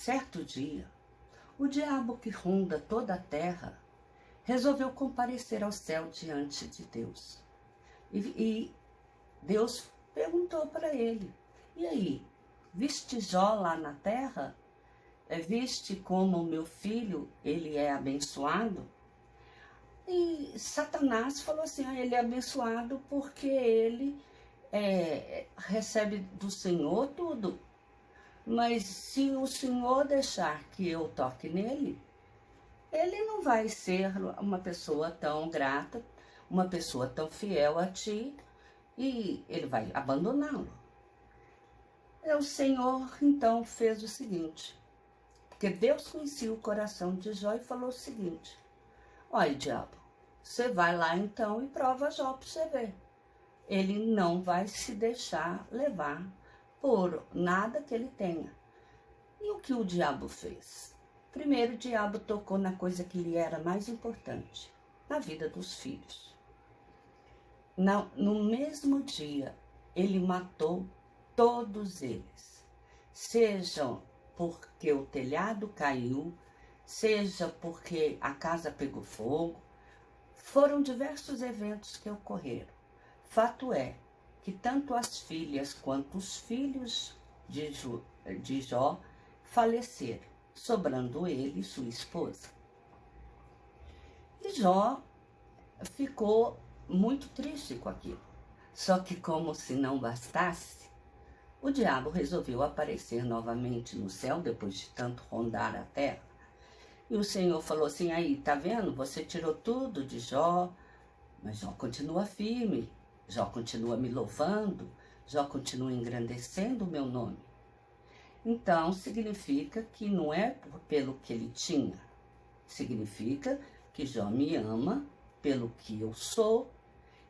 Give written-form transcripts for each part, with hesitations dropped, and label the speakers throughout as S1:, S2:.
S1: Certo dia, o diabo que ronda toda a terra resolveu comparecer ao céu diante de Deus. E Deus perguntou para ele: e aí, viste Jó lá na terra? Viste como o meu filho, ele é abençoado? E Satanás falou assim: ele é abençoado porque ele recebe do Senhor tudo. Mas se o Senhor deixar que eu toque nele, ele não vai ser uma pessoa tão grata, uma pessoa tão fiel a ti, e ele vai abandoná-lo. O Senhor então fez o seguinte, porque Deus conhecia o coração de Jó e falou o seguinte: olha, diabo, você vai lá então e prova Jó para você ver. Ele não vai se deixar levar por nada que ele tenha. E o que o diabo fez? Primeiro, o diabo tocou na coisa que lhe era mais importante, na vida dos filhos. No mesmo dia, ele matou todos eles. Seja porque o telhado caiu, seja porque a casa pegou fogo. Foram diversos eventos que ocorreram. Fato é que tanto as filhas quanto os filhos de Jó faleceram, sobrando ele e sua esposa. E Jó ficou muito triste com aquilo. Só que, como se não bastasse, o diabo resolveu aparecer novamente no céu, depois de tanto rondar a terra. E o Senhor falou assim: aí, tá vendo? Você tirou tudo de Jó, mas Jó continua firme, Jó continua me louvando, Jó continua engrandecendo o meu nome. Então, significa que não é pelo que ele tinha, significa que Jó me ama pelo que eu sou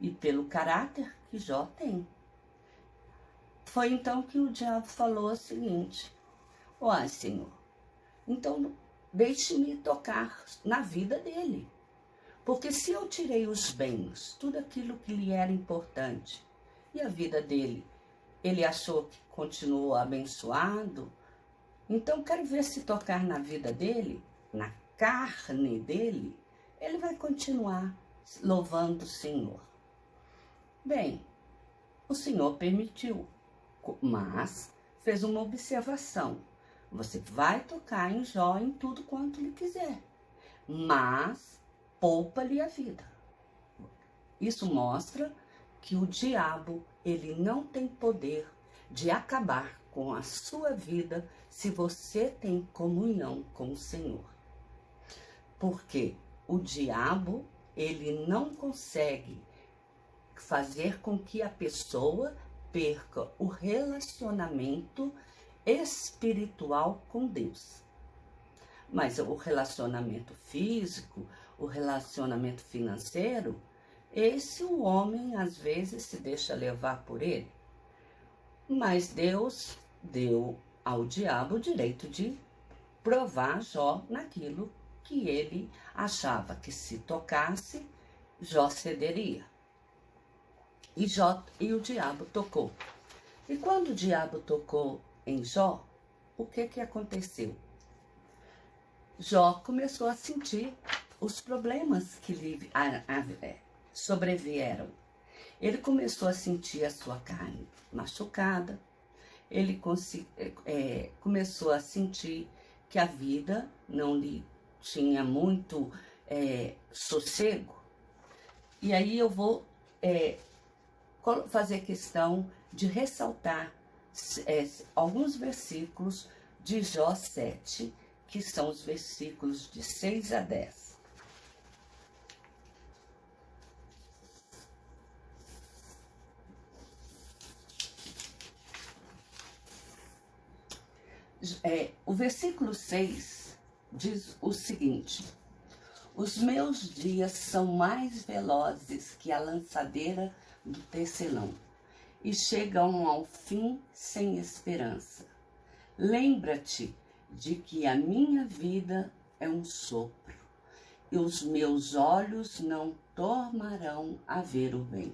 S1: e pelo caráter que Jó tem. Foi então que o diabo falou o seguinte: ó, Senhor, então deixe-me tocar na vida dele. Porque se eu tirei os bens, tudo aquilo que lhe era importante, e a vida dele, ele achou que continuou abençoado, então quero ver se tocar na vida dele, na carne dele, ele vai continuar louvando o Senhor. Bem, o Senhor permitiu, mas fez uma observação: você vai tocar em Jó em tudo quanto lhe quiser, mas poupa-lhe a vida. Isso mostra que o diabo, ele não tem poder de acabar com a sua vida se você tem comunhão com o Senhor. Porque o diabo, ele não consegue fazer com que a pessoa perca o relacionamento espiritual com Deus. Mas o relacionamento físico, o relacionamento financeiro, esse o homem às vezes se deixa levar por ele. Mas Deus deu ao diabo o direito de provar Jó naquilo que ele achava que se tocasse, Jó cederia. E o diabo tocou. E quando o diabo tocou em Jó, o que aconteceu? Jó começou a sentir os problemas que lhe sobrevieram. Ele começou a sentir a sua carne machucada, ele começou a sentir que a vida não lhe tinha muito sossego. E aí eu vou fazer questão de ressaltar alguns versículos de Jó 7, que são os versículos de 6 a 10. O versículo 6 diz o seguinte: os meus dias são mais velozes que a lançadeira do tecelão, e chegam ao fim sem esperança. Lembra-te de que a minha vida é um sopro, e os meus olhos não tornarão a ver o bem.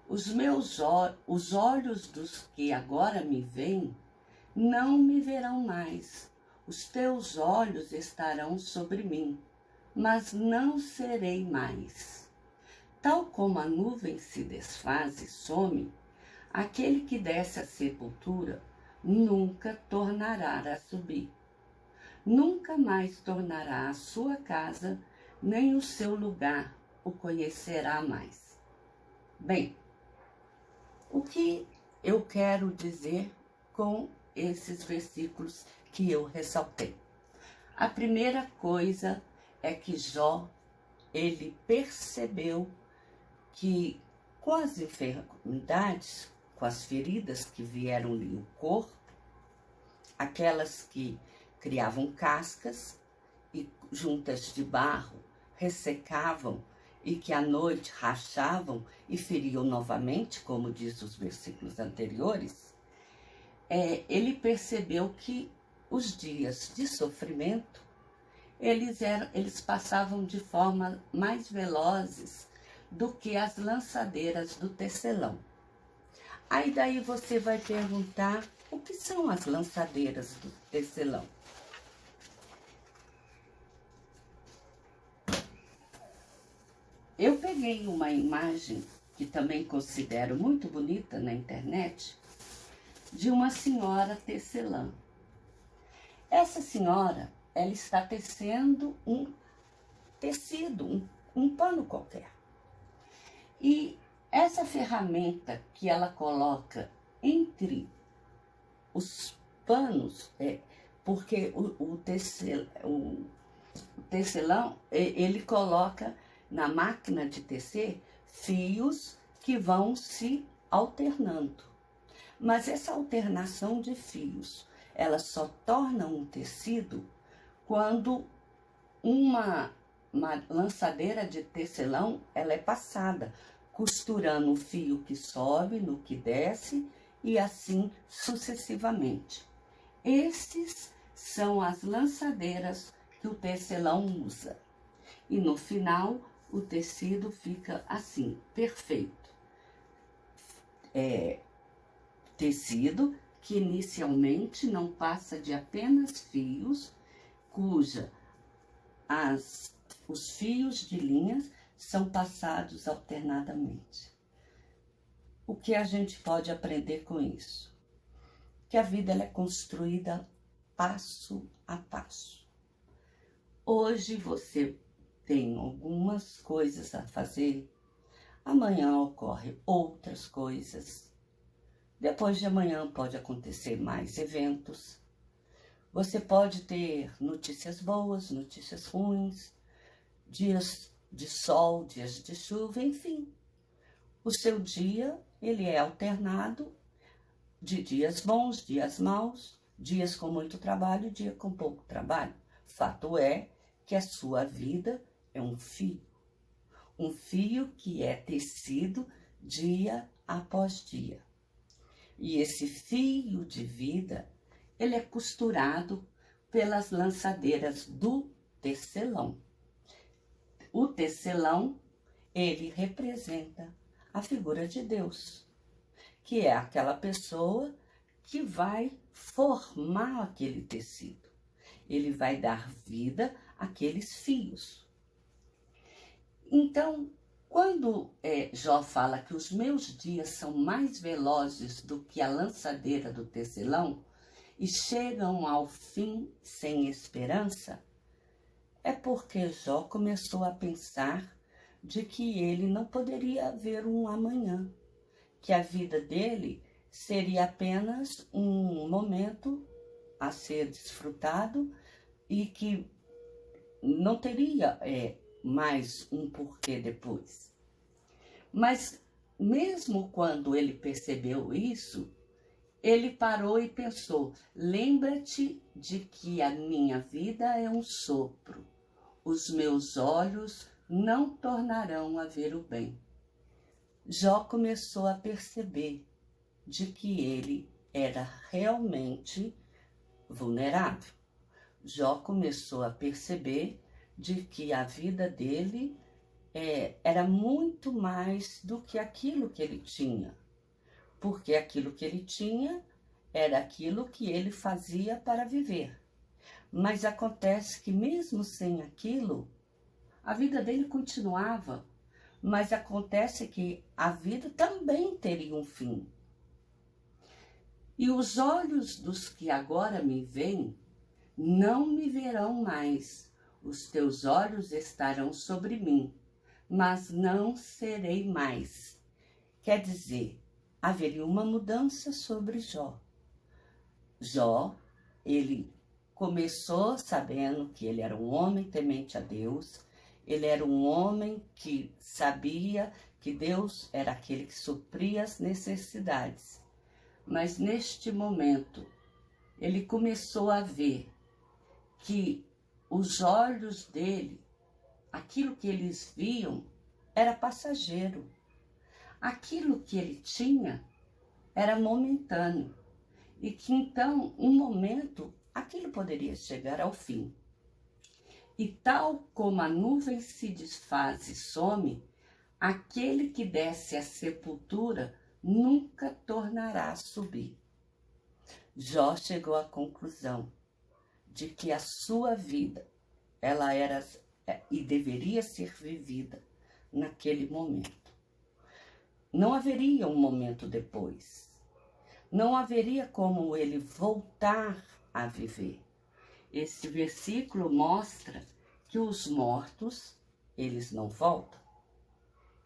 S1: Os olhos dos que agora me veem não me verão mais. os teus olhos estarão sobre mim, mas não serei mais. Tal como a nuvem se desfaz e some, aquele que desce à sepultura nunca tornará a subir. Nunca mais tornará a sua casa, nem o seu lugar o conhecerá mais. Bem, o que eu quero dizer com esses versículos que eu ressaltei? A primeira coisa é que Jó, ele percebeu que com as enfermidades, com as feridas que vieram-lhe o corpo, aquelas que criavam cascas e juntas de barro ressecavam e que à noite rachavam e feriam novamente, como diz os versículos anteriores, ele percebeu que os dias de sofrimento, eles passavam de forma mais velozes do que as lançadeiras do tecelão. Aí daí você vai perguntar, o que são as lançadeiras do tecelão? Eu peguei uma imagem, que também considero muito bonita na internet, de uma senhora tecelã. Essa senhora, ela está tecendo um tecido, um pano qualquer. E essa ferramenta que ela coloca entre os panos, porque o tecelão, ele coloca na máquina de tecer fios que vão se alternando. Mas essa alternação de fios, ela só torna um tecido quando uma lançadeira de tecelão, ela é passada, costurando o fio que sobe no que desce e assim sucessivamente. Esses são as lançadeiras que o tecelão usa. E no final, o tecido fica assim, perfeito. Tecido que inicialmente não passa de apenas fios, cuja os fios de linhas são passados alternadamente. O que a gente pode aprender com isso? Que a vida ela é construída passo a passo. Hoje você tem algumas coisas a fazer, amanhã ocorrem outras coisas, depois de amanhã pode acontecer mais eventos. Você pode ter notícias boas, notícias ruins, dias de sol, dias de chuva, enfim. O seu dia, ele é alternado de dias bons, dias maus, dias com muito trabalho, dia com pouco trabalho. Fato é que a sua vida é um fio que é tecido dia após dia. E esse fio de vida, ele é costurado pelas lançadeiras do tecelão. O tecelão, ele representa a figura de Deus, que é aquela pessoa que vai formar aquele tecido. Ele vai dar vida àqueles fios. Então, quando Jó fala que os meus dias são mais velozes do que a lançadeira do tecelão e chegam ao fim sem esperança, é porque Jó começou a pensar de que ele não poderia haver um amanhã, que a vida dele seria apenas um momento a ser desfrutado e que não teria mais um porquê depois. Mas mesmo quando ele percebeu isso, ele parou e pensou: lembra-te de que a minha vida é um sopro, os meus olhos não tornarão a ver o bem. Jó começou a perceber de que ele era realmente vulnerável. Jó começou a perceber de que a vida dele era muito mais do que aquilo que ele tinha, porque aquilo que ele tinha era aquilo que ele fazia para viver. Mas acontece que mesmo sem aquilo, a vida dele continuava. Mas acontece que a vida também teria um fim. E os olhos dos que agora me veem não me verão mais. Os teus olhos estarão sobre mim, mas não serei mais. Quer dizer, haveria uma mudança sobre Jó. Jó, ele começou sabendo que ele era um homem temente a Deus, ele era um homem que sabia que Deus era aquele que supria as necessidades. Mas neste momento, ele começou a ver que os olhos dele, aquilo que eles viam, era passageiro. Aquilo que ele tinha era momentâneo. E que então, um momento, aquilo poderia chegar ao fim. E tal como a nuvem se desfaz e some, aquele que desce à sepultura nunca tornará a subir. Jó chegou à conclusão de que a sua vida, ela era e deveria ser vivida naquele momento. Não haveria um momento depois. Não haveria como ele voltar a viver. Esse versículo mostra que os mortos, eles não voltam.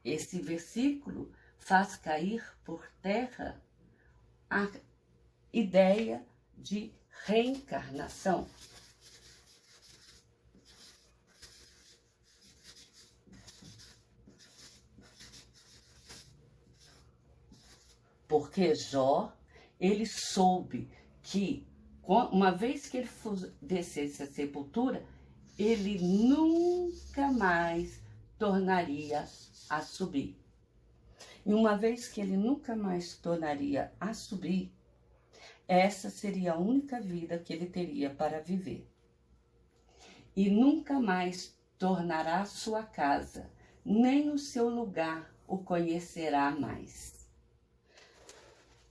S1: Esse versículo faz cair por terra a ideia de reencarnação. Porque Jó, ele soube que, uma vez que ele descesse à sepultura, ele nunca mais tornaria a subir. E uma vez que ele nunca mais tornaria a subir, essa seria a única vida que ele teria para viver. E nunca mais tornará sua casa, nem o seu lugar o conhecerá mais.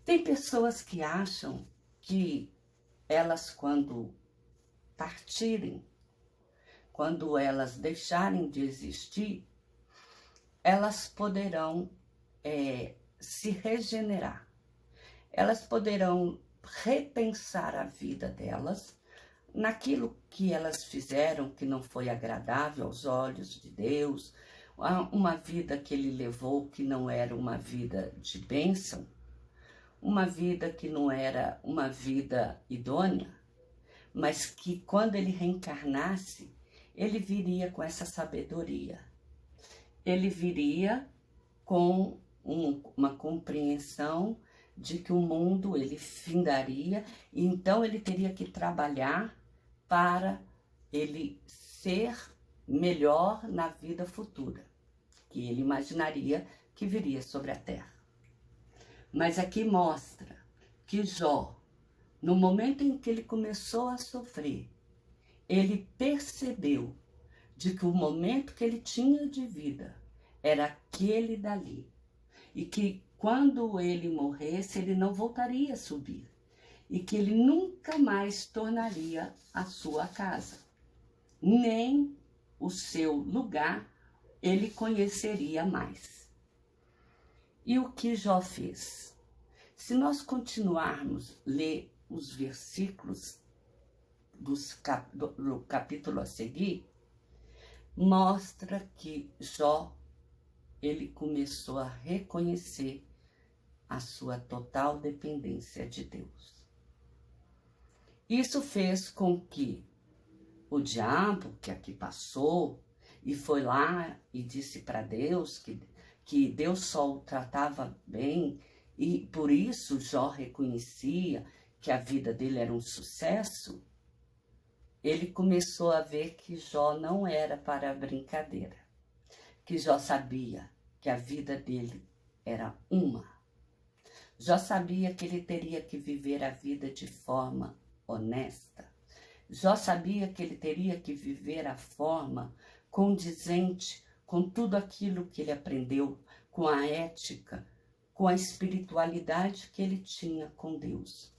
S1: Tem pessoas que acham que elas, quando partirem, quando elas deixarem de existir, elas poderão se regenerar. Elas poderão repensar a vida delas naquilo que elas fizeram que não foi agradável aos olhos de Deus, uma vida que ele levou que não era uma vida de bênção, uma vida que não era uma vida idônea, mas que quando ele reencarnasse, ele viria com essa sabedoria. Ele viria com uma compreensão de que o mundo ele findaria, e então ele teria que trabalhar para ele ser melhor na vida futura, que ele imaginaria que viria sobre a terra. Mas aqui mostra que Jó, no momento em que ele começou a sofrer, ele percebeu de que o momento que ele tinha de vida era aquele dali. E que quando ele morresse, ele não voltaria a subir. E que ele nunca mais tornaria a sua casa. Nem o seu lugar ele conheceria mais. E o que Jó fez? Se nós continuarmos a ler os versículos do capítulo a seguir, mostra que Jó, ele começou a reconhecer a sua total dependência de Deus. Isso fez com que o diabo, que aqui passou, e foi lá e disse para Deus que Deus só o tratava bem, e por isso Jó reconhecia que a vida dele era um sucesso, ele começou a ver que Jó não era para brincadeira, que Jó sabia que a vida dele era uma. Jó sabia que ele teria que viver a vida de forma honesta. Jó sabia que ele teria que viver a forma condizente com tudo aquilo que ele aprendeu, com a ética, com a espiritualidade que ele tinha com Deus.